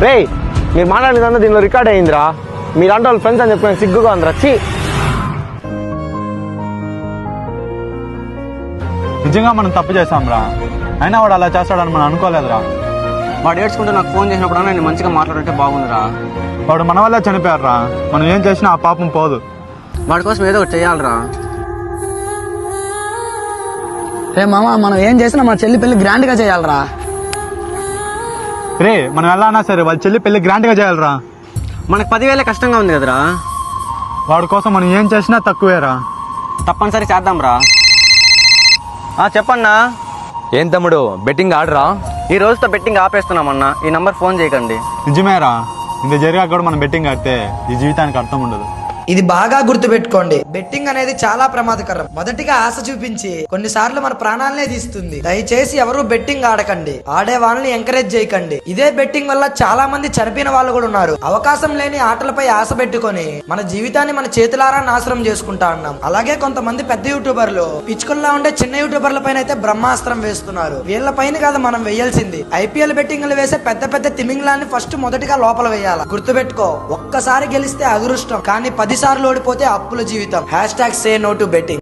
రే మీరు మాట్లాడేదంతా దీనిలో రికార్డ్ అయ్యిందిరా. మీరంటే వాళ్ళ ఫ్రెండ్స్ అని చెప్పిన సిగ్గుగా ఉందిరా. వచ్చి నిజంగా మనం తప్పు చేసాంరా, అయినా వాడు అలా చేస్తాడని మనం అనుకోలేదురా. వాడు ఏడ్చుకుంటే నాకు ఫోన్ చేసినప్పుడు నేను మంచిగా మాట్లాడుంటే బాగుందిరా. వాడు మన వల్లే చనిపోయాడురా. మనం ఏం చేసినా ఆ పాపం పోదు. వాడి కోసం ఏదో ఒకటి చేయాలరా. రే మామ, మనం ఏం చేసినా మన చెల్లి పెళ్లి గ్రాండ్ గా చేయాలరా. రే మనం ఎలా అన్నా సరే వాళ్ళ చెల్లి పెళ్లి గ్రాండ్ గా చేయాలరా. మనకు 10,000 కష్టంగా ఉంది కదరా. వాడి కోసం మనం ఏం చేసినా తక్కువేరా. తప్పనిసరి చేద్దాం రా. చెప్పన్నా. ఏం తమ్ముడు బెట్టింగ్ ఆడరా? ఈ రోజుతో బెట్టింగ్ ఆపేస్తున్నామన్నా. ఈ నంబర్ ఫోన్ చేయకండి. నిజమేరా, ఇంత జరిగాక కూడా మనం బెట్టింగ్ ఆడితే ఈ జీవితానికి అర్థం ఉండదు. ఇది బాగా గుర్తుపెట్టుకోండి. బెట్టింగ్ అనేది చాలా ప్రమాదకరం. మొదటిగా ఆశ చూపించి కొన్నిసార్లు మన ప్రాణాలనే తీస్తుంది. దయచేసి ఎవరు బెట్టింగ్ ఆడకండి. ఆడే వాళ్ళని ఎంకరేజ్ చేయకండి. ఇదే బెట్టింగ్ వల్ల చాలా మంది చనిపోయిన వాళ్ళు కూడా ఉన్నారు. అవకాశం లేని ఆటలపై ఆశ పెట్టుకొని మన జీవితాన్ని మన చేతులారా నాశనం చేసుకుంటా ఉన్నాం. అలాగే కొంతమంది పెద్ద యూట్యూబర్లు పిచ్చుకుల్లా ఉండే చిన్న యూట్యూబర్ల పైన అయితే బ్రహ్మాస్త్రం వేస్తున్నారు. వీళ్ళ పైన కాదు మనం వేయాల్సింది. ఐపీఎల్ బెట్టింగ్లు వేసే పెద్ద పెద్ద తిమింగ్లాన్ని ఫస్ట్ మొదటిగా లోపల వేయాలి. గుర్తుపెట్టుకో, ఒక్కసారి గెలిస్తే అదృష్టం, కానీ 10 సార్లు ఓడిపోతే అప్పుల జీవితం. #say no to betting.